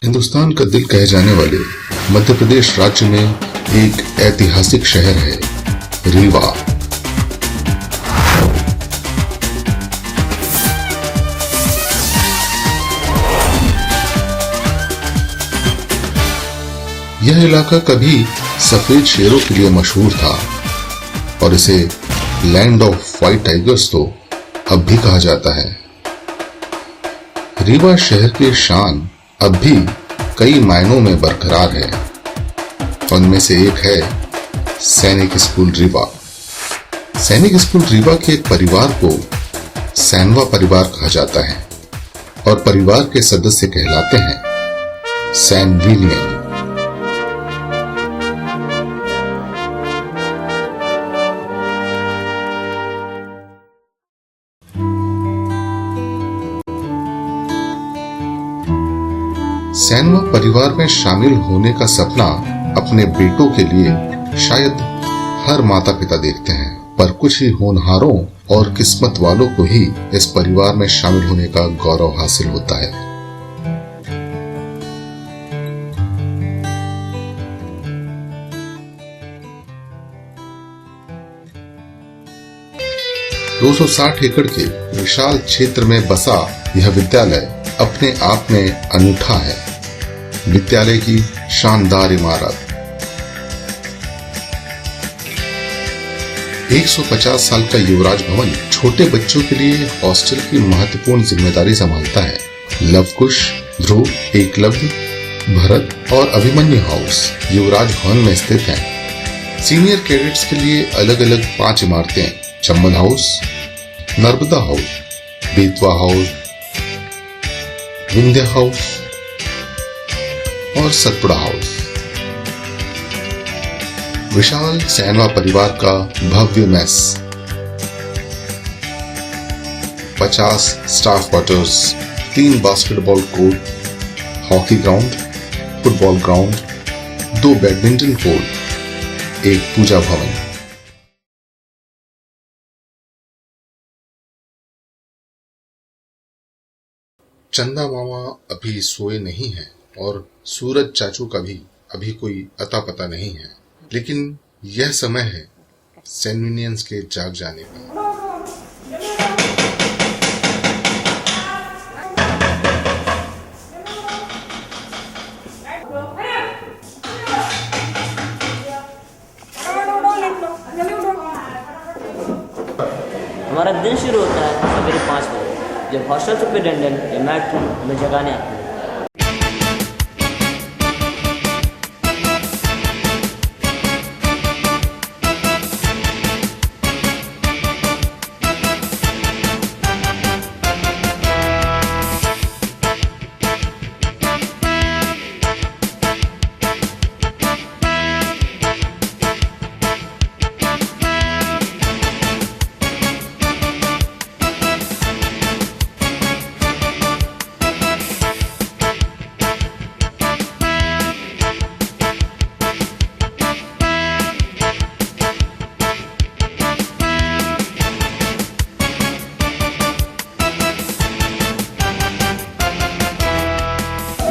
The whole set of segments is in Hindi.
हिंदुस्तान का दिल कहे जाने वाले मध्य प्रदेश राज्य में एक ऐतिहासिक शहर है रीवा। यह इलाका कभी सफेद शेरों के लिए मशहूर था और इसे लैंड ऑफ व्हाइट टाइगर्स तो अब भी कहा जाता है। रीवा शहर की शान अब भी कई मायनों में बरकरार है। उनमें से एक है सैनिक स्कूल रीवा। सैनिक स्कूल रीवा के एक परिवार को सैनवा परिवार कहा जाता है और परिवार के सदस्य कहलाते हैं सैनविलियन। सैनवा परिवार में शामिल होने का सपना अपने बेटों के लिए शायद हर माता पिता देखते हैं, पर कुछ ही होनहारों और किस्मत वालों को ही इस परिवार में शामिल होने का गौरव हासिल होता है। दो 260 एकड़ के विशाल क्षेत्र में बसा यह विद्यालय अपने आप में अनूठा है। विद्यालय की शानदार इमारत 150 साल का युवराज भवन छोटे बच्चों के लिए हॉस्टल की महत्वपूर्ण जिम्मेदारी संभालता है। लवकुश, ध्रुव, एकलव्य, भरत और अभिमन्यु हाउस युवराज भवन में स्थित हैं। सीनियर कैडेट्स के लिए अलग अलग 5 इमारतें Chambal house, Narmada house, Betwa house, Vindhya house और सतपुड़ा हाउस। विशाल सैनवा परिवार का भव्य mess, 50 staff quarters, 3 basketball court, hockey ground, football ground, 2 badminton court, एक पूजा भवन। चंदा मामा अभी सोए नहीं हैं और सूरज चाचू का भी अभी कोई अता पता नहीं है, लेकिन यह समय है सैनविलियंस के जाग जाने का। हमारा दिन शुरू होता है सवेरे 5 बजे, जब हॉस्टल सुपरिटेंडेंट या मैट्रन हमें जगाने आते हैं।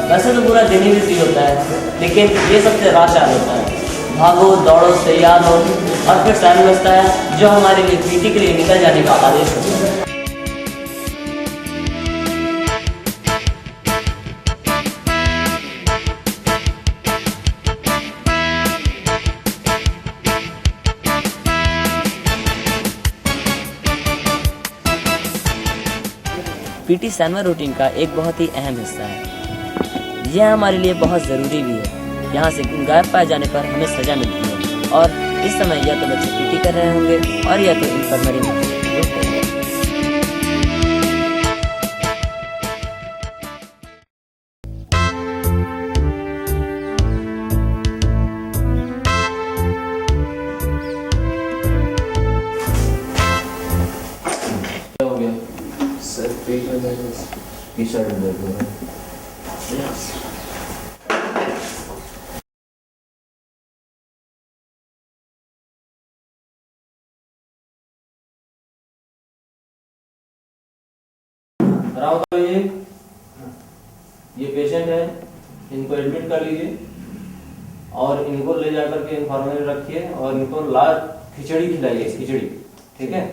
वैसे तो पूरा दिन ही बिजी होता है, लेकिन ये सबसे रात याद होता है। भागो दौड़ो तैयार हो और फिर टाइम बचता है जो हमारे लिए पीटी के लिए निकल जाने का आदेश होता है। पीटी सैनवा रूटीन का एक बहुत ही अहम हिस्सा है। यह हमारे लिए बहुत ज़रूरी भी है। यहाँ से गायब पाए जाने पर हमें सज़ा मिलती है और इस समय या तो बच्चे पीटी कर रहे होंगे और या तो इंफर्मरी में हो गया। सर पेट में दर्द, टी-शर्ट में दर्द हो रहा है। ये पेशेंट है, इनको एडमिट कर लीजिए और इनको ले जाकर के इन्फॉर्मेशन रखिए और इनको खिचड़ी खिलाइए, खिचड़ी, ठीक है।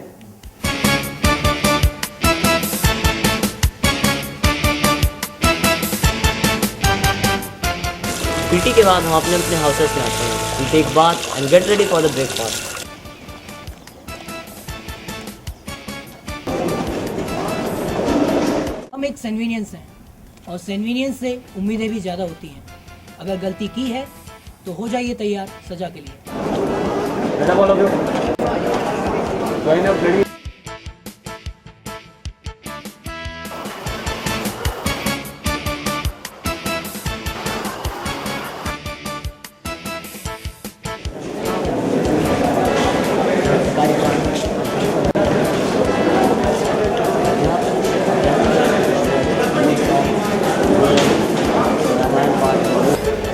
पीटी के बाद हम अपने अपने हाउसेस में आते हैं, take bath and get ready for the breakfast. हम एक कन्वीनियंस हैं और कन्वीनियंस से उम्मीदें भी ज़्यादा होती हैं। अगर गलती की है तो हो जाइए तैयार सज़ा के लिए। बेटा बोलोगे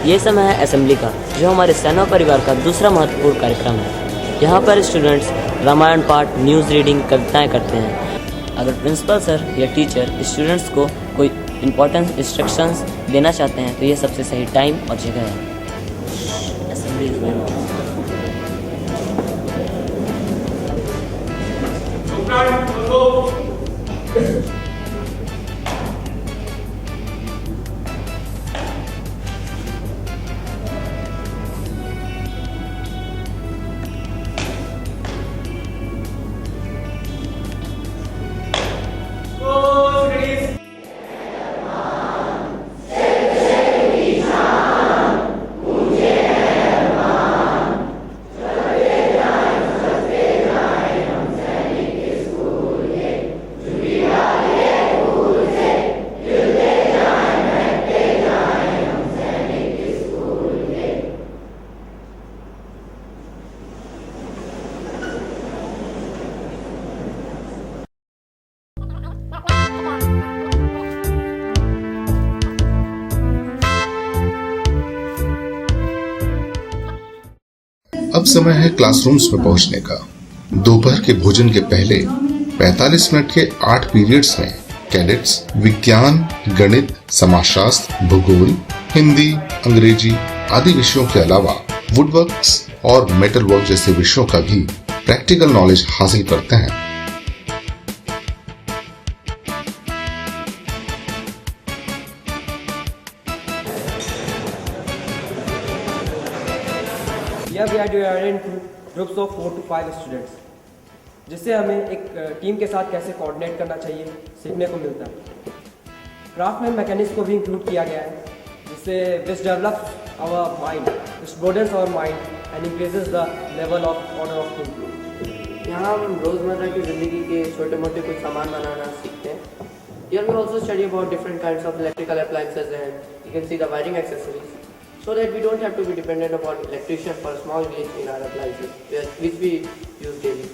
ये समय है असेंबली का, जो हमारे सैन्य परिवार का दूसरा महत्वपूर्ण कार्यक्रम है। यहाँ पर स्टूडेंट्स रामायण पाठ, न्यूज़ रीडिंग, कविताएं करते हैं। अगर प्रिंसिपल सर या टीचर स्टूडेंट्स को कोई इम्पोर्टेंट इंस्ट्रक्शंस देना चाहते हैं तो ये सबसे सही टाइम और जगह है। Assembly is very important. अब समय है क्लासरूम्स में पहुंचने का। दोपहर के भोजन के पहले 45 मिनट के 8 पीरियड्स में कैडेट्स विज्ञान, गणित, समाजशास्त्र, भूगोल, हिंदी, अंग्रेजी आदि विषयों के अलावा वुडवर्क्स और मेटल वर्क जैसे विषयों का भी प्रैक्टिकल नॉलेज हासिल करते हैं। या we are divided into groups of 4 to 5 students, जिससे हमें एक टीम के साथ कैसे कोऑर्डिनेट करना चाहिए सीखने को मिलता है। क्राफ्ट में मैकेनिक्स को भी इंक्लूड किया गया है, जिससे which develops our mind, which broadens our mind and increases the level of order of thinking. यहाँ हम रोज़मर्रा की ज़िंदगी के छोटे मोटे कुछ सामान बनाना सीखते हैं। Here we also study about different kinds of electrical appliances, and you can see the wiring accessories, so that we don't have to be dependent upon electrician for small glitch in our appliances which we use daily.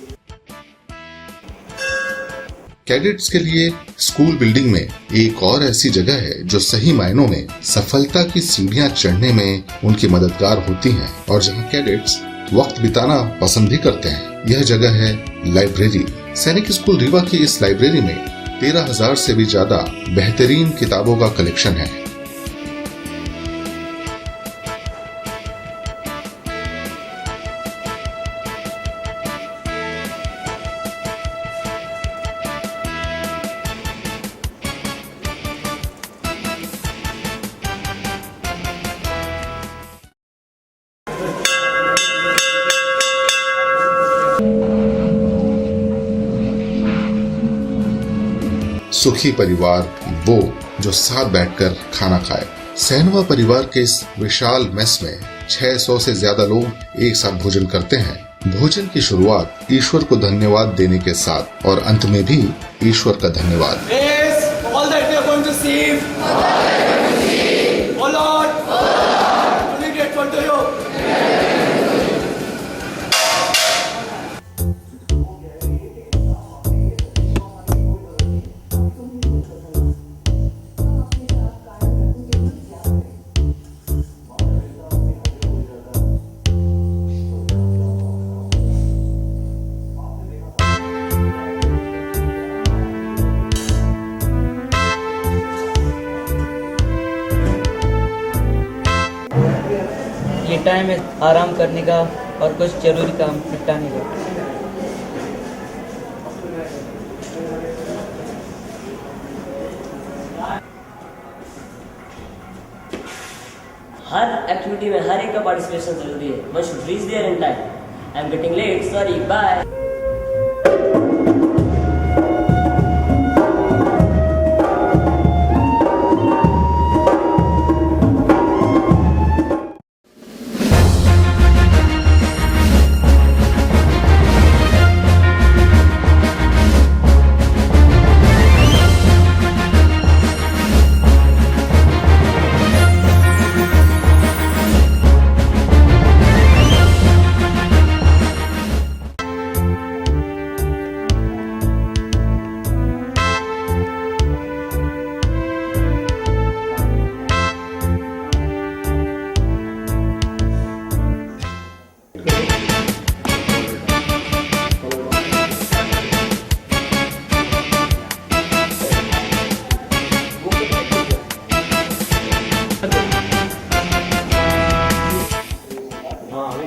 Cadets के लिए स्कूल बिल्डिंग में एक और ऐसी जगह है जो सही मायनों में सफलता की सीढ़ियां चढ़ने में उनकी मददगार होती हैं और जहां कैडेट्स वक्त बिताना पसंद भी करते हैं। यह जगह है लाइब्रेरी। सैनिक स्कूल रीवा की इस लाइब्रेरी में 13,000 से भी ज्यादा बेहतरीन किताबों का कलेक्शन है। सुखी परिवार वो जो साथ बैठकर खाना खाए। सैनवा परिवार के इस विशाल मेस में 600 से ज्यादा लोग एक साथ भोजन करते हैं। भोजन की शुरुआत ईश्वर को धन्यवाद देने के साथ और अंत में भी ईश्वर का धन्यवाद। टाइम है आराम करने का और कुछ जरूरी काम निपटाने का। हर एक्टिविटी में हर एक का पार्टिसिपेशन जरूरी है। One should reach there in time. I am getting late, sorry, bye.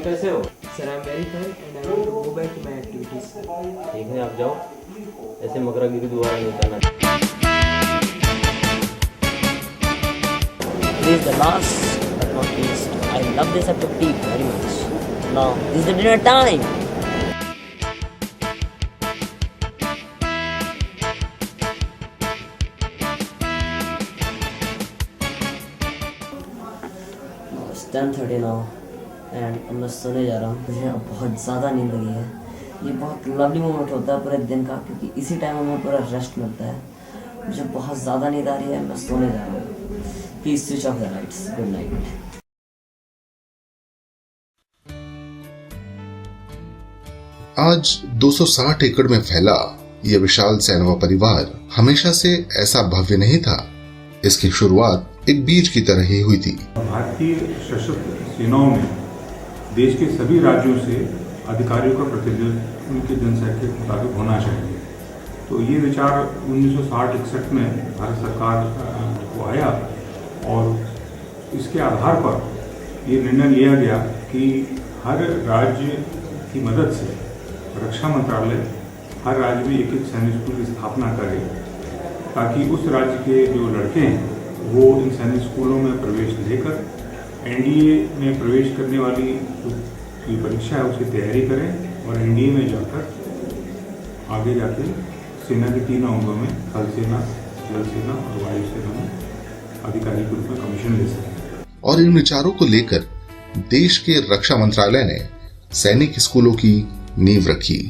कैसे हो? Sir, I am very fine and I want to go back to my activities. ठीक है, आप जाओ। ऐसे मकरागिरी दोबारा नहीं करना। This is the last but not least. I love this activity very much. Now, this is the dinner time. It's 10:30 now. And अब मैं सोने जा रहा हूँ। मुझे अब बहुत ज़्यादा नींद लगी है। ये बहुत लवली मोमेंट होता है पूरे दिन का, क्योंकि इसी टाइम हमें पूरा रेस्ट मिलता है। मुझे बहुत ज़्यादा नींद आ रही है, मैं सोने जा रहा हूँ। Please switch off the lights. Good night. आज 260 एकड़ में फैला यह विशाल सैनवा परिवार हमेशा से ऐसा भव्य नहीं था। इसकी शुरुआत एक बीज की तरह ही हुई थी। भारतीय सशस्त्र सेनाओं में देश के सभी राज्यों से अधिकारियों का प्रतिनिधित्व उनकी जनसंख्या के मुताबिक होना चाहिए। तो ये विचार 1960-61 में भारत सरकार को आया और इसके आधार पर ये निर्णय लिया गया कि हर राज्य की मदद से रक्षा मंत्रालय हर राज्य में एक सैनिक स्कूल की स्थापना करे, ताकि उस राज्य के जो लड़के हैं वो इन सैनिक स्कूलों में प्रवेश लेकर एनडीए में प्रवेश करने वाली जो परीक्षा है उसकी तैयारी करें और एनडीए में जाकर आगे जाके सेना के 3 अंगों में थल सेना, जल सेना और वायु सेना में अधिकारी के रूप में कमीशन ले सकें। और इन विचारों को लेकर देश के रक्षा मंत्रालय ने सैनिक स्कूलों की नींव रखी।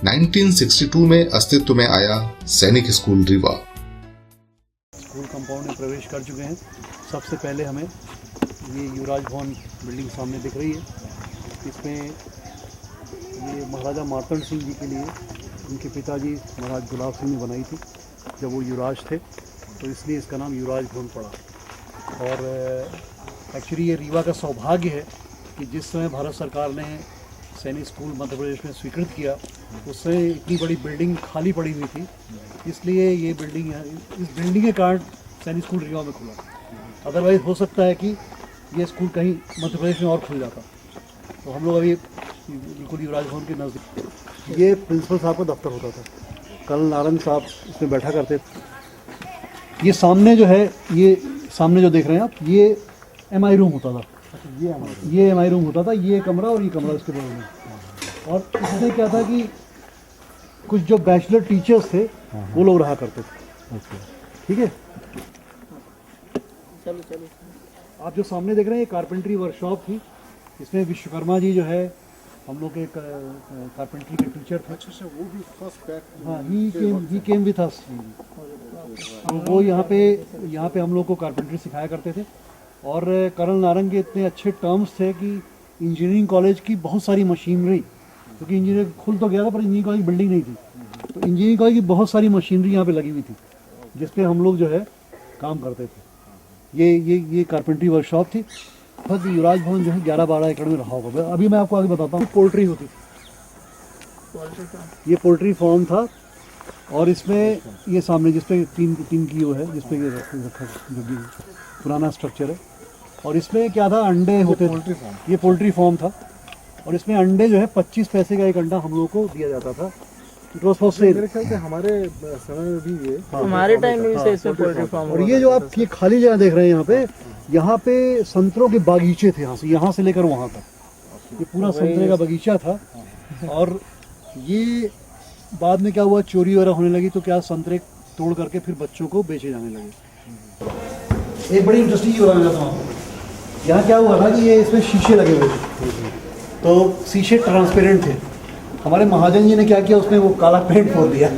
1962 में अस्तित्व में आया सैनिक स्कूल रीवा। स्कूल कंपाउंड में प्रवेश कर चुके हैं। सबसे पहले हमें ये युवराज भवन बिल्डिंग सामने दिख रही है। इसमें ये महाराजा मार्तंड सिंह जी के लिए उनके पिताजी महाराज गुलाब सिंह ने बनाई थी जब वो युवराज थे, तो इसलिए इसका नाम युवराज भवन पड़ा। और एक्चुअली ये रीवा का सौभाग्य है कि जिस समय भारत सरकार ने सैनिक स्कूल मध्य प्रदेश में स्वीकृत किया उस समय इतनी बड़ी बिल्डिंग खाली पड़ी हुई थी, इसलिए ये बिल्डिंग, इस बिल्डिंग के कारण सैनिक स्कूल रीवा में खुला। अदरवाइज़ हो सकता है कि ये स्कूल कहीं मध्य प्रदेश में और खुल जाता। तो हम लोग अभी बिल्कुल युवराज भवन के नज़दीक, ये प्रिंसिपल साहब का दफ्तर होता था। कर्नल नारंग साहब इसमें बैठा करते थे। ये सामने जो है, ये सामने जो देख रहे हैं आप, ये एमआई रूम होता था। ये एमआई रूम होता था, ये कमरा और ये कमरा इसके बगल में। और इसमें क्या था कि कुछ जो बैचलर टीचर्स थे वो लोग रहा करते थे। ठीक है, चलो आप जो सामने देख रहे हैं ये कारपेंट्री वर्कशॉप थी। इसमें विश्वकर्मा जी जो है हम लोग के कारपेंट्री के टीचर थे। अच्छा, वो भी फर्स्ट बैच। हाँ, ही केम विथ अस। तो वो यहाँ पे हम लोग को कारपेंट्री सिखाया करते थे। और कर्नल नारंग के इतने अच्छे टर्म्स थे कि इंजीनियरिंग कॉलेज की बहुत सारी मशीनरी, क्योंकि इंजीनियरिंग खुल तो गया था पर इंजीनियरिंग कॉलेज बिल्डिंग नहीं थी, तो इंजीनियरिंग कॉलेज की बहुत सारी मशीनरी यहाँ पे लगी हुई थी जिसपे हम लोग जो है काम करते थे। ये कारपेंट्री वर्कशॉप थी। बस युवराज भवन जो है 11-12 एकड़ में रहा होगा। अभी मैं आपको आगे बताता हूँ। पोल्ट्री होती थी, ये पोल्ट्री फार्म था। और इसमें ये सामने जिसपे तीन की वो है, जिसपे ये रखा जो भी पुराना स्ट्रक्चर है, और इसमें क्या था, अंडे होते, ये पोल्ट्री फार्म था, और इसमें अंडे जो है 25 पैसे का एक अंडा हम लोगों को दिया जाता था। It was for sale. मेरे ख्याल से हमारे समय में भी ये हमारे टाइम में भी इसमें पोल्ट्री फार्म। और ये जो आप ये खाली जगह देख रहे हैं यहाँ पे संतरों के बागीचे थे, यहाँ से लेकर वहाँ तक ये पूरा संतरे का बगीचा था। और ये बाद में क्या हुआ, चोरी वगैरह होने लगी, तो क्या संतरे तोड़ करके फिर बच्चों को बेचे जाने लगे। एक बड़ी इंटरेस्टिंग चीज़ बताना चाहता हूँ आपको। यहाँ क्या हुआ ना कि ये इसमें शीशे लगे हुए थे, तो शीशे ट्रांसपेरेंट थे। हमारे महाजन जी ने क्या किया, उसमें वो काला पेंट फोड़ दिया।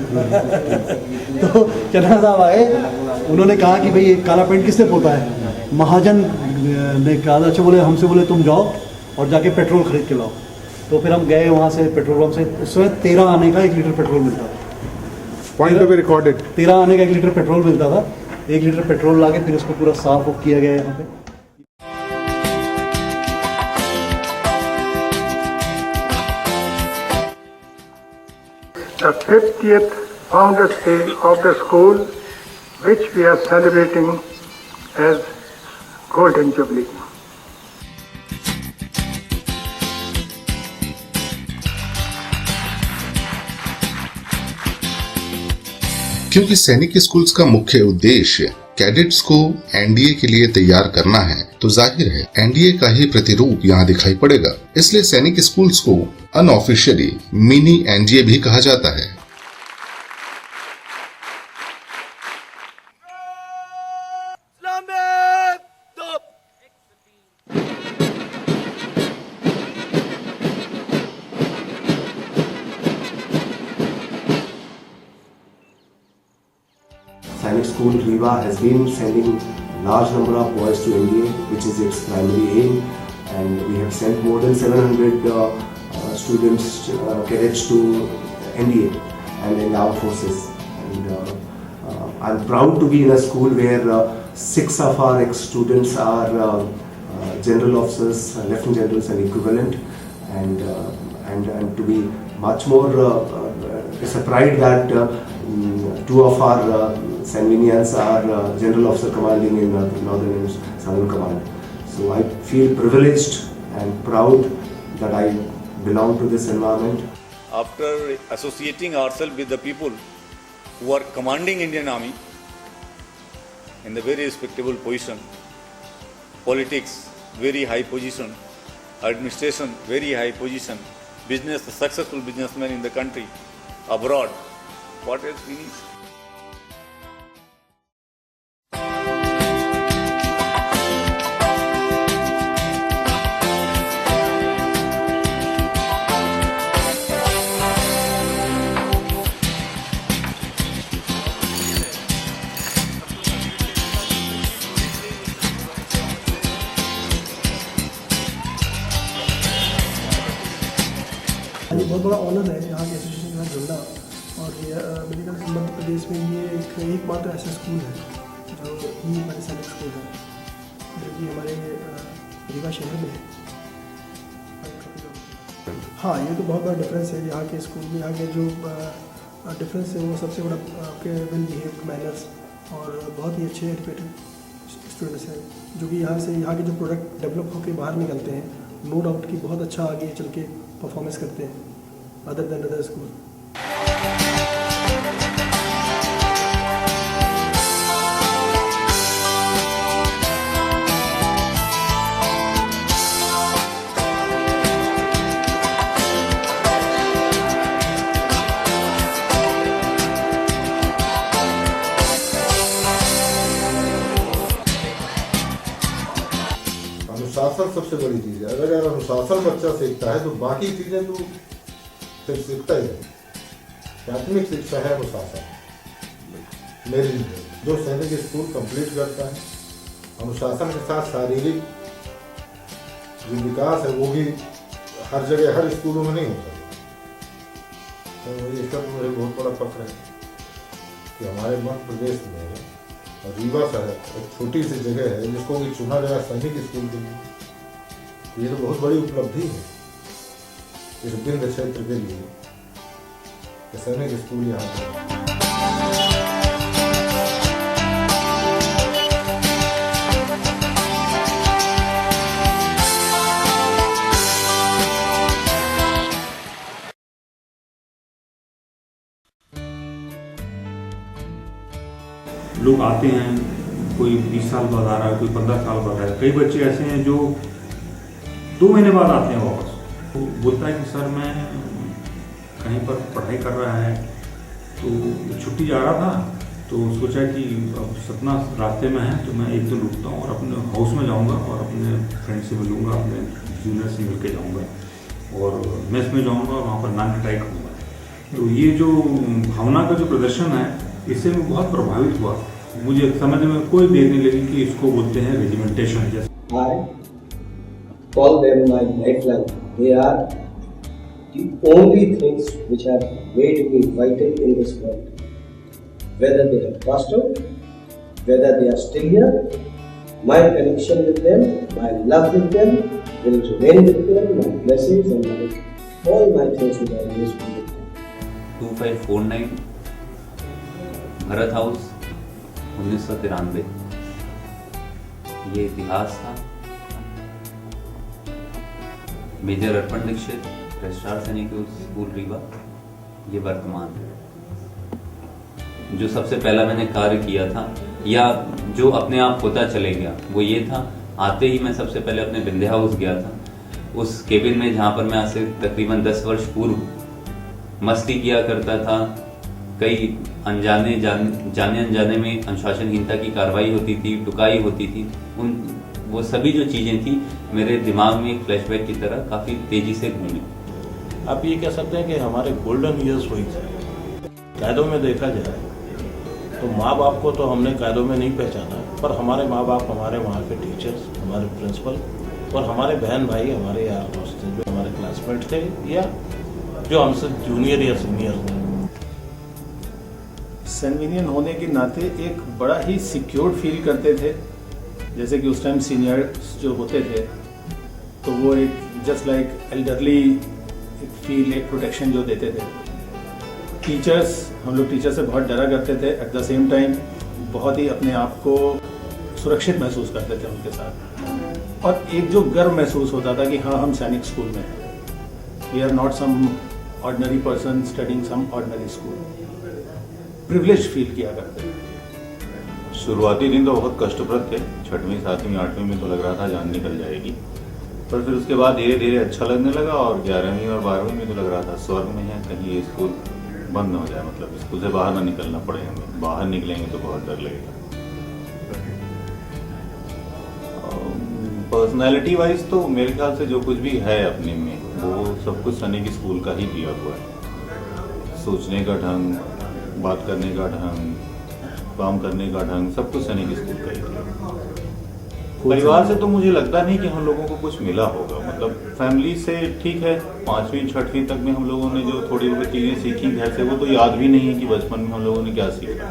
तो चन्ना साहब आए, उन्होंने कहा कि भाई ये काला पेंट किसने पोता है। महाजन ने कहा, अच्छा बोले, हमसे बोले तुम जाओ और जाके पेट्रोल खरीद के लाओ। तो फिर हम गए वहाँ से पेट्रोल पंप से। उस समय 13 आने का 1 लीटर पेट्रोल मिलता था। Point to be recorded. 13 आने का 1 लीटर पेट्रोल मिलता था। 1 लीटर पेट्रोल ला के फिर उसको पूरा साफ किया गया यहाँ पे। The 50th Founders Day of the school, which we are celebrating as Golden Jubilee. क्योंकि सैनिक स्कूल्स का मुख्य उद्देश्य कैडेट्स को एनडीए के लिए तैयार करना है, तो जाहिर है एनडीए का ही प्रतिरूप यहाँ दिखाई पड़ेगा। इसलिए सैनिक स्कूल्स को अनऑफिशियली मिनी एनडीए भी कहा जाता है। Sainik School Riva has been sending large number of boys to NDA, which is its primary aim, and we have sent more than 700 students, cadets to NDA and in our forces. And I'm proud to be in a school where 6 of our ex-students are general officers, lieutenant generals and equivalent, and to be much more, it's a pride that 2 of our Sanvinians are general officer commanding in Northern and Southern Command. So I feel privileged and proud that I belong to this environment. After associating ourselves with the people who are commanding Indian Army in the very respectable position, politics very high position, administration very high position, business, successful businessmen in the country, abroad, what else we need? ये बहुत बड़ा ऑनर है यहाँ के एसोसिएशन के साथ जुड़ना। और ये मेरे ख्याल से मध्य प्रदेश में ये एकमात्र ऐसा स्कूल है जो ही हमारे सैनिक स्कूल है, जो कि हमारे रीवा शहर में है। हाँ, ये तो बहुत बड़ा डिफरेंस है यहाँ के स्कूल में। यहाँ के जो डिफरेंस है वो सबसे बड़ा आपके वेल बिहेव्ड मैनर्स और बहुत ही अच्छे एजुकेटेड स्टूडेंट्स हैं, जो कि यहाँ से यहाँ के जो प्रोडक्ट डेवलप होकर बाहर निकलते हैं, नो डाउट कि बहुत अच्छा आगे चल के परफॉर्मेंस करते हैं अदर देन अदर स्कूल। अनुशासन सबसे बड़ी चीज़ है। अगर यार अनुशासन बच्चा सीखता है तो बाकी चीज़ें तो फिर सीखता ही है। प्राथमिक शिक्षा है अनुशासन। मेरे लिए जो सैनिक स्कूल कंप्लीट करता है, अनुशासन के साथ शारीरिक जो विकास है वो भी हर जगह हर स्कूलों में नहीं होता। तो इसका तो मुझे बहुत बड़ा फख्र है कि हमारे मध्य प्रदेश में और रीवा शहर एक छोटी सी जगह है जिसको भी चुना गया सैनिक स्कूल के लिए। ये तो बहुत बड़ी उपलब्धि है इस विंध्य क्षेत्र के लिए कि सैनिक स्कूल यहाँ पर। लोग आते हैं, कोई 20 साल बाद आ रहा है, कोई 15 साल बाद आ रहा है। कई बच्चे ऐसे हैं जो 2 महीने बाद आते हैं वापस। तो बोलता है कि सर मैं कहीं पर पढ़ाई कर रहा है, तो छुट्टी जा रहा था, तो सोचा कि अब सतना रास्ते में है तो मैं एक दिन रुकता हूँ और अपने हाउस में जाऊँगा और अपने फ्रेंड से मिलूँगा, अपने जूनियर से मिल के जाऊँगा और मेस में जाऊँगा और वहाँ पर नान खटाई करूँगा। तो ये जो भावना का जो प्रदर्शन है, इससे मैं बहुत प्रभावित हुआ। मुझे समझ में कोई देर नहीं लगी कि इसको बोलते हैं रेजिमेंटेशन। जैसे I call them my lifeline. They are the only things which have made me vital in this world. Whether they have passed out, whether they are still here, my connection with them, my love with them will remain with them, my blessings and all my things will always be with them. 2549 Bharat house 1993, ये इतिहास था। मेजर अर्पण दीक्षित, रजिस्ट्रार सैनिक स्कूल रीवा, ये वर्तमान है। जो सबसे पहला मैंने कार्य किया था या जो अपने आप होता चले गया वो ये था, आते ही मैं सबसे पहले अपने विंध्या हाउस गया था। उस केबिन में जहाँ पर मैं आज से तकरीबन 10 वर्ष पूर्व मस्ती किया करता था, कई जाने अनजाने में अनुशासनहीनता की कार्रवाई होती थी, टुकाई होती थी, वो सभी जो चीज़ें थी मेरे दिमाग में एक फ्लैशबैक की तरह काफ़ी तेज़ी से घूमी। आप ये कह सकते हैं कि हमारे गोल्डन ईयर्स हुई थे। कायदों में देखा जाए तो माँ बाप को तो हमने कायदों में नहीं पहचाना, पर हमारे माँ बाप, हमारे वहाँ के टीचर्स, हमारे प्रिंसिपल और हमारे बहन भाई, हमारे यार दोस्त थे जो हमारे क्लासमेट थे या जो हमसे जूनियर या सीनियर थे। सेनविनियन होने के नाते एक बड़ा ही सिक्योर्ड फील करते थे। जैसे कि उस टाइम सीनियर्स जो होते थे तो वो एक जस्ट लाइक एल्डरली एक फील, एक प्रोटेक्शन जो देते थे। टीचर्स, हम लोग टीचर से बहुत डरा करते थे, एट द सेम टाइम बहुत ही अपने आप को सुरक्षित महसूस करते थे उनके साथ। और एक जो गर्व महसूस होता था कि हाँ, हम सैनिक स्कूल में हैं, we are not some ordinary person studying some ordinary school. Privilege feel किया करते थे। शुरुआती दिन तो बहुत कष्टप्रद थे। 6वीं 7वीं 8वीं में तो लग रहा था जान निकल जाएगी, पर फिर उसके बाद धीरे धीरे अच्छा लगने लगा और 11वीं और 12वीं में तो लग रहा था स्वर्ग में है, कहीं ये स्कूल बंद न हो जाए, मतलब स्कूल से बाहर ना निकलना पड़े हमें। बाहर निकलेंगे तो बहुत डर लगेगा। पर्सनैलिटी वाइज तो मेरे ख्याल से जो कुछ भी है अपने में वो सब कुछ सैनिक स्कूल का ही दिया हुआ है। सोचने का ढंग, बात करने का ढंग, काम करने का ढंग, सब कुछ सैनिक स्कूल का ही था। परिवार से तो मुझे लगता नहीं कि हम लोगों को कुछ मिला होगा, मतलब फैमिली से ठीक है। 5वीं 6वीं तक में हम लोगों ने जो थोड़ी बहुत चीज़ें सीखी घर से, वो तो याद भी नहीं है कि बचपन में हम लोगों ने क्या सीखा।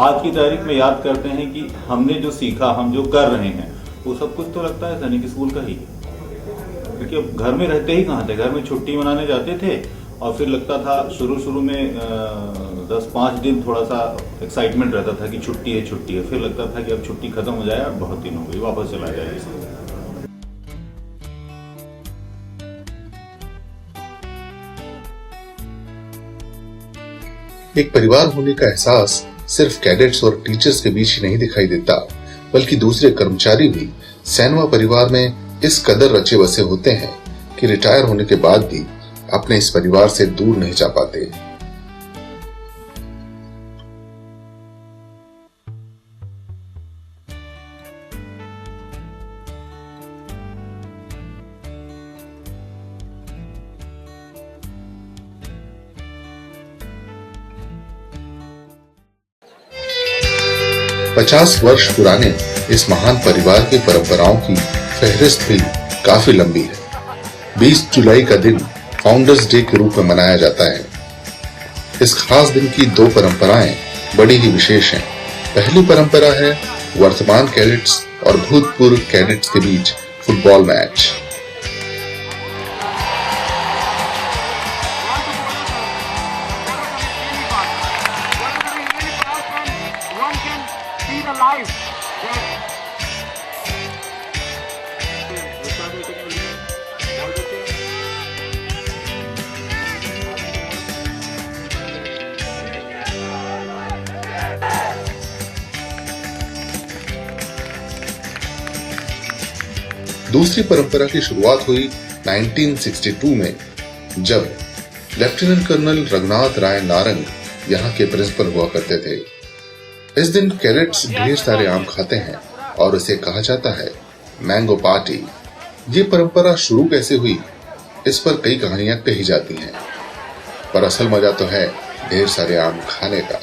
आज की तारीख में याद करते हैं कि हमने जो सीखा, हम जो कर रहे हैं, वो सब कुछ तो लगता है सैनिक स्कूल का ही। क्योंकि अब घर में रहते ही कहाँ थे, घर में छुट्टी मनाने जाते थे और फिर लगता था शुरू में 10-5 दिन थोड़ा सा एक्साइटमेंट रहता था कि छुट्टी है, फिर लगता था कि अब छुट्टी खत्म हो जाए, बहुत दिन हो गई, वापस चला जाए। एक परिवार होने का एहसास सिर्फ कैडेट्स और टीचर्स के बीच ही नहीं दिखाई देता, बल्कि दूसरे कर्मचारी भी सैनवा परिवार में इस कदर रचे बसे होते हैं कि रिटायर होने के बाद भी अपने इस परिवार से दूर नहीं जा पाते। पचास वर्ष पुराने इस महान परिवार की परंपराओं की फहरिस्त भी काफी लंबी है। 20 जुलाई का दिन फाउंडर्स डे के रूप में मनाया जाता है। इस खास दिन की 2 परंपराएं बड़ी ही विशेष हैं। पहली परंपरा है वर्तमान कैडेट्स और भूतपूर्व कैडेट्स के बीच फुटबॉल मैच। दूसरी परंपरा की शुरुआत हुई 1962 में, जब लेफ्टिनेंट कर्नल रघुनाथ राय नारंग यहाँ के प्रिंसिपल हुआ करते थे। इस दिन कैडेट्स ढेर सारे आम खाते हैं और इसे कहा जाता है मैंगो पार्टी। ये परंपरा शुरू कैसे हुई, इस पर कई कहानियां कही जाती हैं, पर असल मजा तो है ढेर सारे आम खाने का।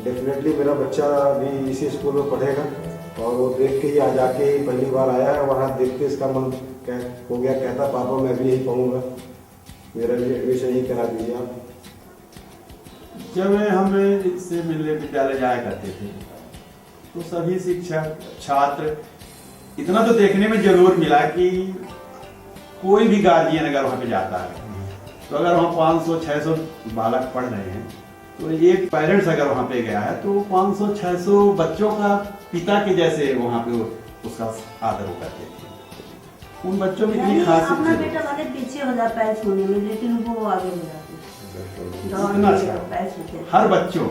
डेफिनेटली मेरा बच्चा भी इसी स्कूल में पढ़ेगा और वो देख के ही आज आके ही पहली बार आया है, वहाँ देख के इसका मन हो गया, कहता पापा मैं भी यही पढ़ूंगा, मेरा भी एडमिशन ही करा दीजिए आप। जब हम इससे मिलने विद्यालय जाया करते थे तो सभी शिक्षक छात्र इतना तो देखने में जरूर मिला कि कोई भी गार्जियन अगर वहाँ पे जाता है तो अगर वहाँ 500-600 बालक पढ़ रहे हैं तो एक पेरेंट्स अगर वहाँ पे गया है तो 500-600 बच्चों का पिता के जैसे वहाँ पे उसका आदर करते थे। उन बच्चों की इतनी खास अपना बेटा वाले पीछे हो जाता है सोने में, लेकिन वो आगे हो जाते हैं हर बच्चों।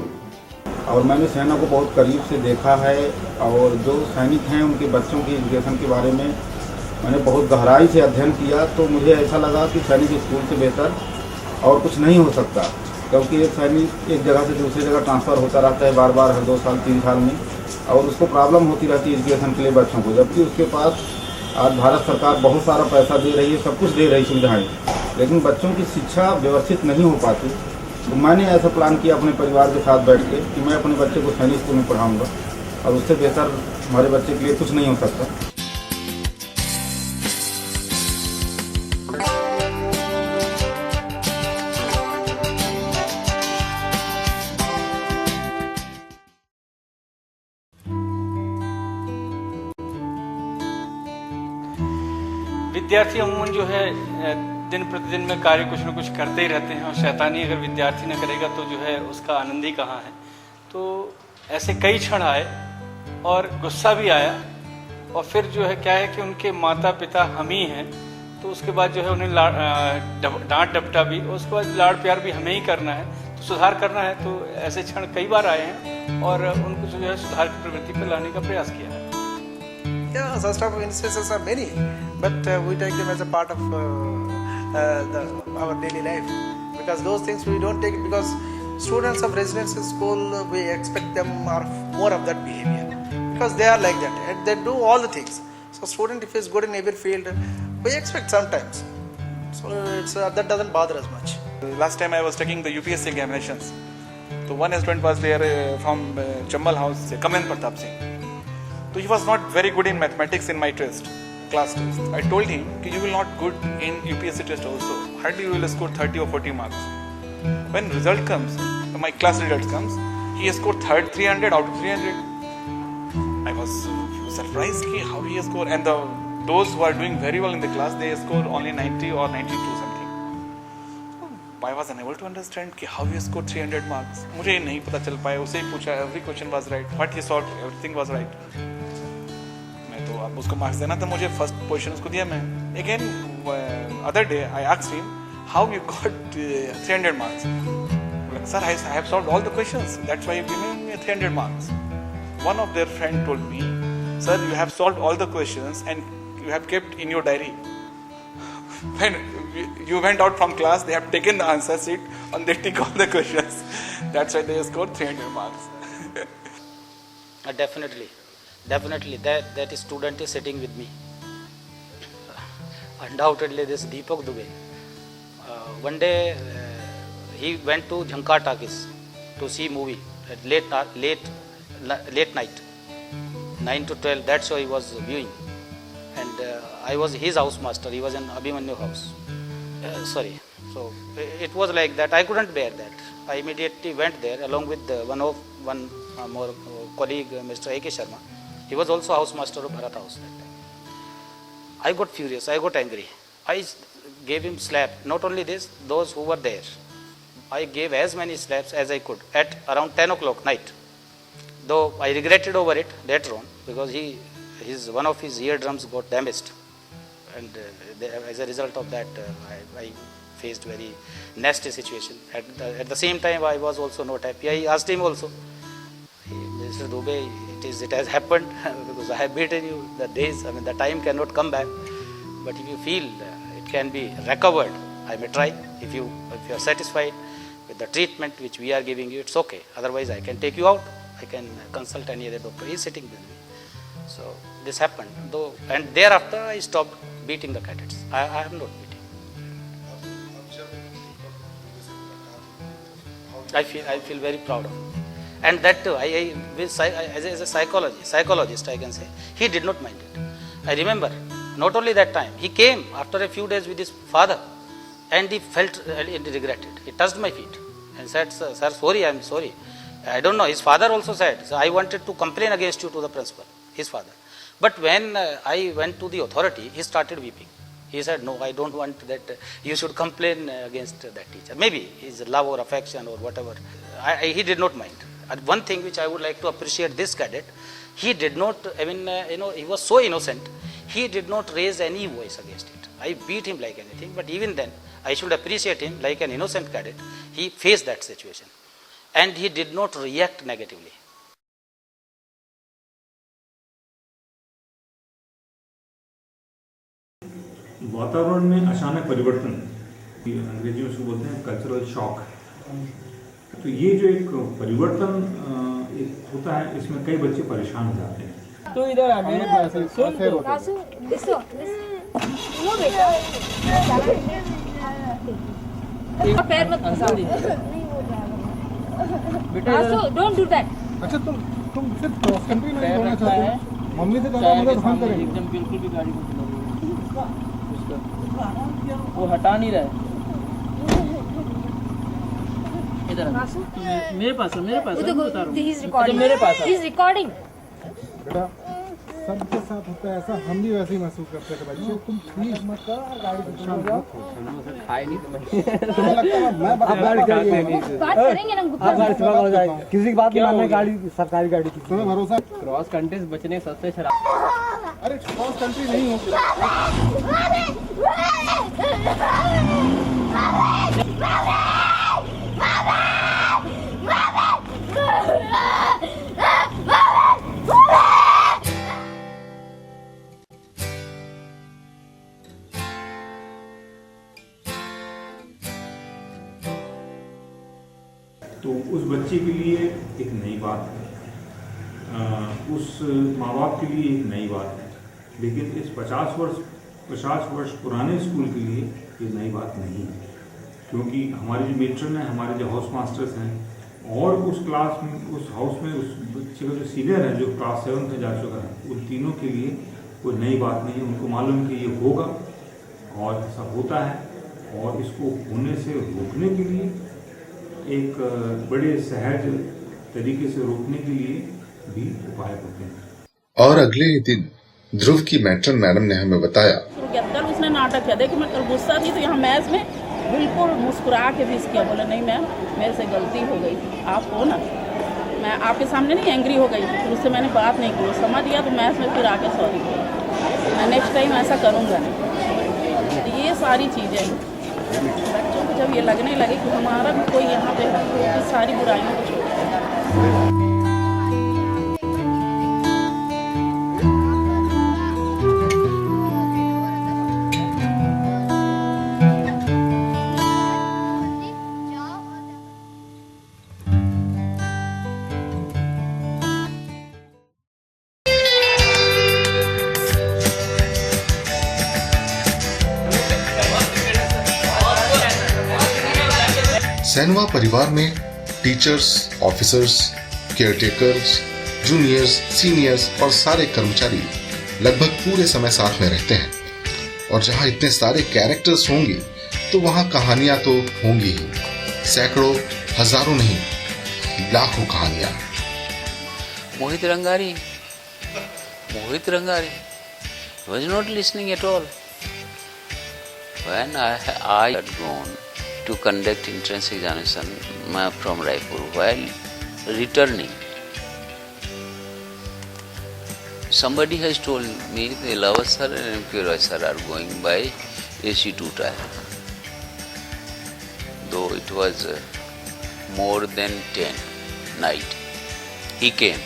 और मैंने सेना को बहुत करीब से देखा है और जो सैनिक हैं उनके बच्चों की एजुकेशन के बारे में मैंने बहुत गहराई से अध्ययन किया, तो मुझे ऐसा लगा कि सैनिक स्कूल से बेहतर और कुछ नहीं हो सकता, क्योंकि एक सैनिक एक जगह से दूसरी जगह ट्रांसफ़र होता रहता है बार बार हर 2 साल 3 साल में, और उसको प्रॉब्लम होती रहती है एजुकेशन के लिए बच्चों को, जबकि उसके पास आज भारत सरकार बहुत सारा पैसा दे रही है, सब कुछ दे रही सुविधाएँ, लेकिन बच्चों की शिक्षा व्यवस्थित नहीं हो पाती। तो मैंने ऐसा प्लान किया अपने परिवार के साथ बैठ के कि मैं अपने बच्चे को सैनिक स्कूल में पढ़ाऊँगा, और उससे बेहतर हमारे बच्चे के लिए कुछ नहीं हो सकता। विद्यार्थी अमूमन जो है दिन प्रतिदिन में कार्य कुछ न कुछ करते ही रहते हैं, और शैतानी अगर विद्यार्थी न करेगा तो जो है उसका आनंद ही कहाँ है। तो ऐसे कई क्षण आए और गुस्सा भी आया, और फिर जो है क्या है कि उनके माता पिता हम ही हैं, तो उसके बाद जो है उन्हें डांट डपटा भी, उसके बाद लाड़ प्यार भी हमें ही करना है, तो सुधार करना है। तो ऐसे क्षण कई बार आए हैं और उनको जो है सुधार की प्रवृत्ति पर लाने का प्रयास किया है। Yeah, such type of instances are many, but we take them as a part of our daily life, because those things we don't take it because students of residential school, we expect them more of that behavior because they are like that and they do all the things. So student if is good in every field, we expect sometimes. So it's that doesn't bother us much. Last time I was taking the UPSC examinations, so one student was there from Chammal House, Kaman Pratap Singh. So he was not very good in mathematics in my class test. I told him that you will not good in UPSC test also. Hardly you will score 30 or 40 marks. When result comes, my class result comes, he scored 300 out of 300. I was surprised how he scored, and those who are doing very well in the class, they score only 90 or 92 something. So I was unable to understand how he scored 300 marks. मुझे नहीं पता चल पाया, उसे ही पूछा, every question was right, what he solved, everything was right. तो अब उसको मार्क्स देना था मुझे, फर्स्ट पोजीशन उसको दिया मैं। Again other day I asked him how you got 300 marks. Sir I have solved all the questions, that's why you given me 300 marks. One of their friend told me, sir you have solved all the questions and you have kept in your diary. When you went out from class, they have taken the answer sheet and they tick all the questions. That's why they scored 300 marks. Definitely, that student is sitting with me. Undoubtedly, this Deepak Dubey. One day, he went to Jhankar Talkies to see movie at late night. 9 to 12, that show he was viewing. And I was his housemaster. He was in Abhimanyu house. So it was like that. I couldn't bear that. I immediately went there along with one more colleague, Mr. A.K. Sharma. He was also housemaster of Bharat House that time. I got furious. I got angry. I gave him slap. Not only this, those who were there. I gave as many slaps as I could at around 10 o'clock night. Though I regretted over it later on because one of his eardrums got damaged. And as a result of that, I faced very nasty situation. At the same time, I was also not happy. I asked him also, Mr. Dubey, it has happened because I have beaten you. The time cannot come back. But if you feel it can be recovered, I may try. If you are satisfied with the treatment which we are giving you, it's okay. Otherwise, I can take you out. I can consult any other doctor. He is sitting with me. So this happened. And thereafter, I stopped beating the cadets. I am not beating. I feel very proud of him. And that too, as a psychologist, I can say, he did not mind it. I remember, not only that time, he came after a few days with his father and he felt and he regretted. He touched my feet and said, sir, sorry, I am sorry. I don't know, his father also said, so I wanted to complain against you to the principal, his father. But when I went to the authority, he started weeping. He said, no, I don't want that you should complain against that teacher. Maybe his love or affection or whatever. He did not mind. And one thing which I would like to appreciate this cadet, he did not, he was so innocent, he did not raise any voice against it. I beat him like anything, but even then, I should appreciate him like an innocent cadet. He faced that situation. And he did not react negatively. वातावरण में अचानक परिवर्तन, अंग्रेजी में उसको बोलते हैं कल्चरल शॉक। तो ये जो एक परिवर्तन एक होता है, इसमें कई बच्चे परेशान हो जाते हैं। तो इधर आ मेरे पास पैर मत बेटा, डोंट डू दैट। अच्छा तुम सिर्फ क्रॉस कंट्री नहीं होना चाहते हो, मम्मी से कहना मदद हम करेंगे। एकदम बिल्कुल भी गाड़ी को वो हटा नहीं रहा है। इधर मेरे पास मेरे पास मेरे पास रिकॉर्डिंग। बेटा सबके साथ होता है ऐसा, हम भी वैसे ही महसूस करते हैं। बच्चे तुम प्लीज मत कर, गाड़ी खाए नहीं किसी की बात नहीं मानना, गाड़ी सरकारी गाड़ी की तुम्हें भरोसा। क्रॉस कंट्री बचने सबसे शराब। अरे क्रॉस कंट्री नहीं हो। तो उस बच्चे के लिए एक नई बात है, उस माँ बाप के लिए एक नई बात है, लेकिन इस 50 वर्ष पुराने स्कूल के लिए ये नई बात नहीं है, क्योंकि हमारे जो मेट्रन हैं, हमारे जो हाउस मास्टर्स हैं और उस क्लास में, उस हाउस में उस बच्चे का जो सीनियर है, जो क्लास 7 में जा चुका है, उन तीनों के लिए कोई नई बात नहीं है। उनको मालूम कि ये होगा और ऐसा होता है, और इसको होने से रोकने के लिए एक बड़े सहज तरीके से रोकने के लिए भी उपाय होते हैं। और अगले ही दिन ध्रुव की मैट्रन मैडम ने हमें बताया, कल उसने नाटक किया। देखिए मैं कल गुस्सा थी तो यहाँ मैच में बिल्कुल मुस्कुरा के भी किया, बोला नहीं मैम मेरे से गलती हो गई, आप हो ना, मैं आपके सामने नहीं एंग्री हो गई, फिर उससे मैंने बात नहीं की, समझ लिया तो मैच में फिर आके सॉरी बोला, मैं नेक्स्ट टाइम ऐसा करूँगा नहीं। ये सारी चीज़ें बच्चों को जब ये लगने लगे कि हमारा भी कोई यहाँ पे है, तो सारी बुराइयों को छोड़ दें। सैनवा परिवार में teachers, officers, caretakers, juniors, seniors और सारे कर्मचारी लगभग पूरे समय साथ में रहते हैं। और जहाँ इतने सारे कैरेक्टर्स होंगे तो वहाँ कहानियां तो होंगी ही, सैकड़ों, हजारों नहीं, लाखों कहानियां। Mohit Rangari was not listening at all. When I had gone to conduct entrance examination from Raipur, while returning, somebody has told me the Lava sir and MP Roy sir are going by AC2 tire. Though it was more than 10 night, he came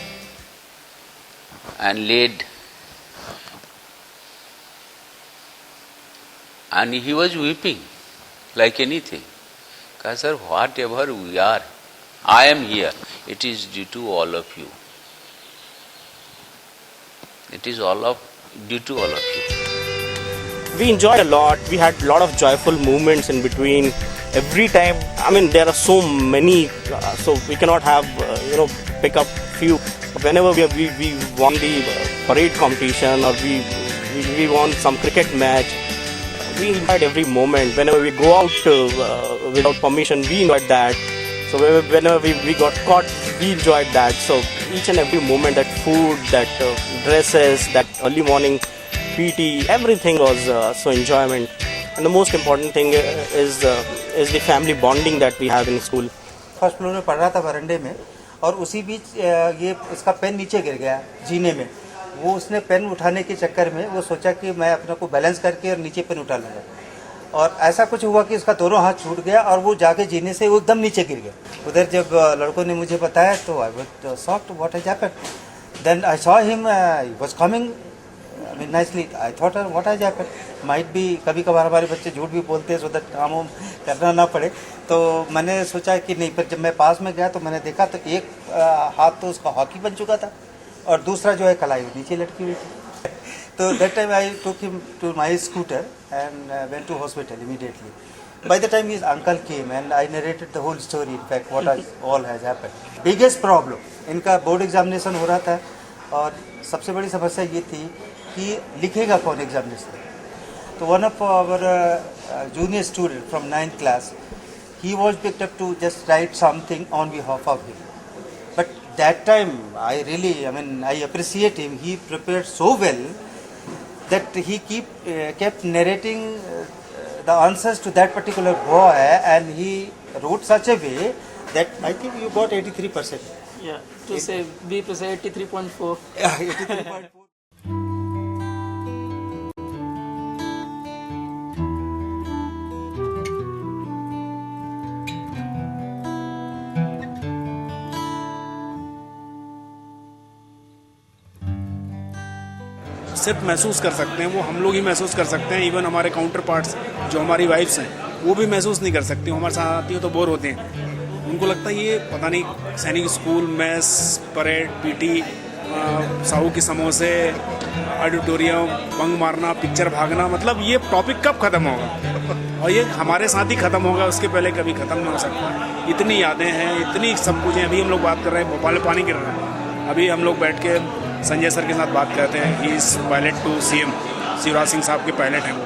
and laid, and he was weeping like anything. Because sir, whatever we are, I am here. It is due to all of you. It is due to all of you. We enjoyed a lot. We had a lot of joyful moments in between. Every time, I mean, there are so many, so we cannot have, pick up few. Whenever we won the parade competition or we won some cricket match, we enjoyed every moment. Whenever we go out without permission, we enjoyed that. So whenever we got caught, we enjoyed that. So each and every moment, that food, that dresses, that early morning PT, everything was so enjoyment. And the most important thing is the family bonding that we have in school. First floor में पढ़ रहा था बरंडे में, और उसी बीच ये इसका पेन नीचे गिर गया जीने में। वो उसने पेन उठाने के चक्कर में वो सोचा कि मैं अपने को बैलेंस करके और नीचे पेन उठा लूँगा, और ऐसा कुछ हुआ कि इसका दोनों हाथ छूट गया और वो जाके जीने से वो एकदम नीचे गिर गया। उधर जब लड़कों ने मुझे बताया तो I was shocked what has happened. Then I saw him, he was coming nicely. I thought what has happened, might be, कभी कभार हमारे बच्चे झूठ भी बोलते हैं सो दैट काम वाम करना ना पड़े। तो मैंने सोचा कि नहीं, पर जब मैं पास में गया तो मैंने देखा तो एक हाथ तो उसका हॉकी बन चुका था और दूसरा जो है कलाई नीचे लटकी हुई थी। तो that time I took him to my scooter and went to hospital immediately. By the time his uncle came and I narrated the whole story, in fact, what all has happened. Biggest problem, इनका बोर्ड एग्जामिनेशन हो रहा था और सबसे बड़ी समस्या ये थी कि लिखेगा कौन एग्जामिनेशन. तो one of our junior student from 9th class, he was picked up to just write something on behalf of him. But that time, I appreciate him. He prepared so well that he kept narrating the answers to that particular boy, and he wrote such a way that I think you got 83%. Yeah, to say B plus 83.4. Yeah, 83.4. सिर्फ महसूस कर सकते हैं, वो हम लोग ही महसूस कर सकते हैं. इवन हमारे काउंटर पार्ट्स जो हमारी वाइफ्स हैं वो भी महसूस नहीं कर सकती. हमारे साथ आती हो तो बोर होते हैं. उनको लगता है ये पता नहीं Sainik school, mess, parade, PT, Sahu के समोसे, ऑडिटोरियम, बंग मारना, पिक्चर भागना, मतलब ये टॉपिक कब ख़त्म होगा. और ये हमारे साथ ही ख़त्म होगा, उसके पहले कभी ख़त्म नहीं हो सकता. इतनी यादें हैं, इतनी सब कुछ है. अभी हम लोग बात कर रहे हैं, भोपाल में पानी गिर रहा है. अभी हम लोग बैठ के संजय सर के साथ बात करते हैं. He is pilot to CM, Shivraj Singh साहब के पायलट हैं वो.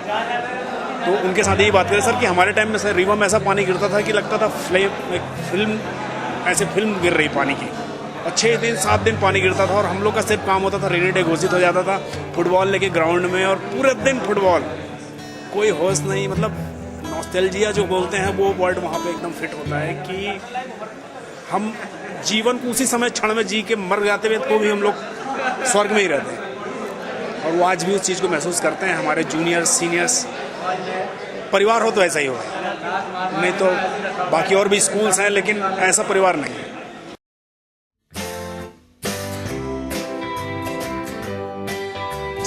तो उनके साथ यही बात करें सर कि हमारे टाइम में सर रीवा में ऐसा पानी गिरता था कि लगता था फिल्म ऐसे फिल्म गिर रही पानी की. और 6 दिन 7 दिन पानी गिरता था और हम लोग का सिर्फ काम होता था, रेनी डे घोषित हो जाता था, फुटबॉल लेके ग्राउंड में और पूरे दिन फुटबॉल, कोई होश नहीं. मतलब नॉस्टैल्जिया जो बोलते हैं वो वर्ड वहाँ पे एकदम फिट होता है कि हम जीवन को उसी समय क्षण में जी के मर जाते हुए तो भी हम लोग स्वर्ग में ही रहते हैं. और वो आज भी उस चीज़ को महसूस करते हैं. हमारे जूनियर्स, सीनियर्स, परिवार हो तो ऐसा ही होगा, नहीं तो बाकी और भी स्कूल्स हैं लेकिन ऐसा परिवार नहीं है.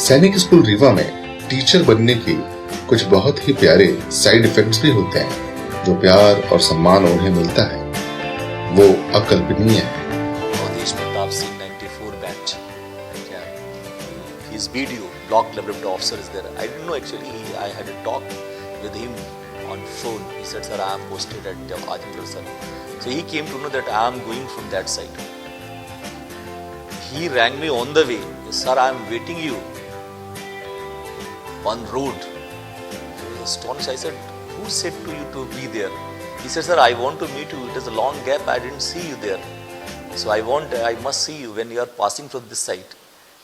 सैनिक स्कूल रीवा में टीचर बनने की कुछ बहुत ही प्यारे साइड इफेक्ट्स भी होते हैं. जो प्यार और सम्मान उन्हें मिलता है वो अकल्पनीय है. His BDO, block development officer, is there. I didn't know actually. I had a talk with him on phone. He said, "Sir, I am posted at Ajimgarh, sir." So he came to know that I am going from that side. he rang me on the way. Sir, I am waiting you on road. I was astonished. I said, who said to you to be there? He said, sir, I want to meet you. It is a long gap. I didn't see you there. So I must see you when you are passing from this side.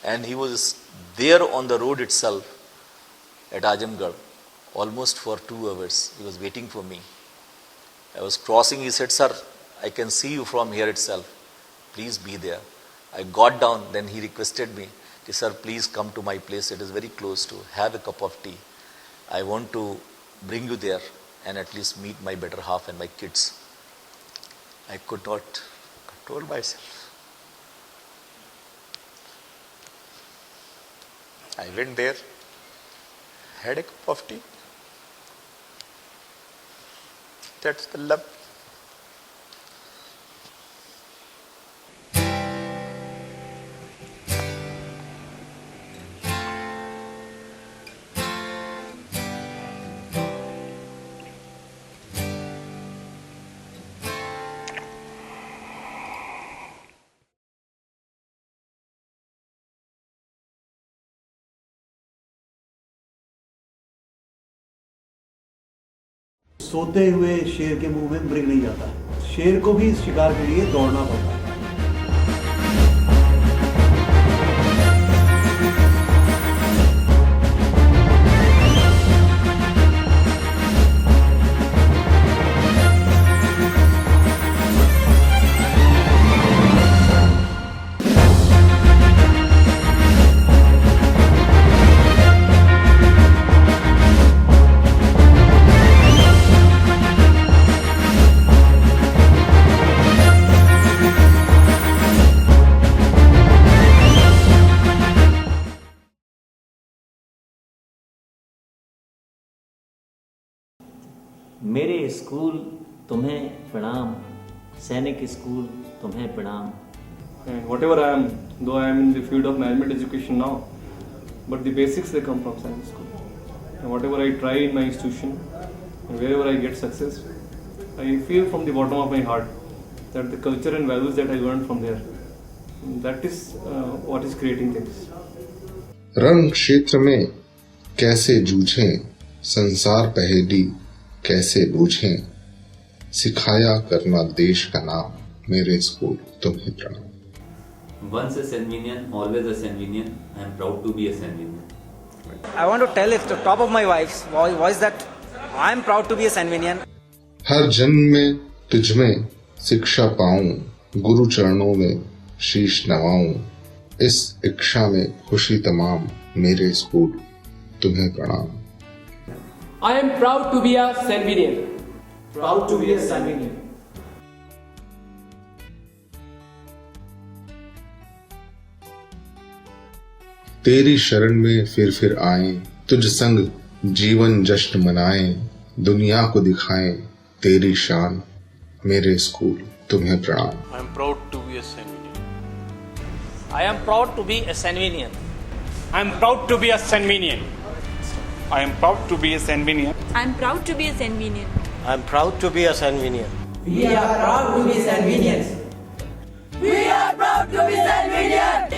And he was there on the road itself at Ajamgarh, almost for 2 hours. He was waiting for me. I was crossing. He said, sir, I can see you from here itself. Please be there. I got down. Then he requested me, sir, please come to my place. It is very close to have a cup of tea. I want to bring you there and at least meet my better half and my kids. I could not control myself. I went there, had a cup of tea. That's the love. सोते हुए शेर के मुंह में मृग नहीं जाता, शेर को भी शिकार के लिए दौड़ना पड़ता है। मेरे स्कूल तुम्हें प्रणाम, सैनिक स्कूल तुम्हें प्रणाम. And whatever I am, though I am in the field of management education now, but the basics they come from science school. And whatever I try in my institution, and wherever I get success, I feel from the bottom of my heart that the culture and values that I learned from there, that is what is creating things. रण क्षेत्र में कैसे जूझें, संसार पहेली कैसे बूझें, सिखाया करना देश का नाम, मेरे स्कूल तुम्हें प्रणाम. Once a Sanvinian, always a Sanvinian. I am proud to be a Sanvinian. I want to tell it to top of my voice that I am proud to be a Sanvinian. हर जन्म में तुझमें शिक्षा पाऊं, गुरु चरणों में शीश नवाऊं, इस इच्छा में खुशी तमाम, मेरे स्कूल तुम्हें प्रणाम. I am proud to be a Sanvinian. Proud to be a Sanvinian. तेरी शरण में फिर आएं, तुझ संग जीवन जश्न मनाएं, दुनिया को दिखाएं तेरी शान, मेरे स्कूल तुम्हें प्रणाम. I am proud to be a Sanvinian. I am proud to be a Sanvinian. I am proud to be a Sanvinian. I am proud to be a Sanvinian. I am proud to be a Sanvinian. I am proud to be a Sanvinian. We are proud to be Sanvinians. We are proud to be Sanvinian.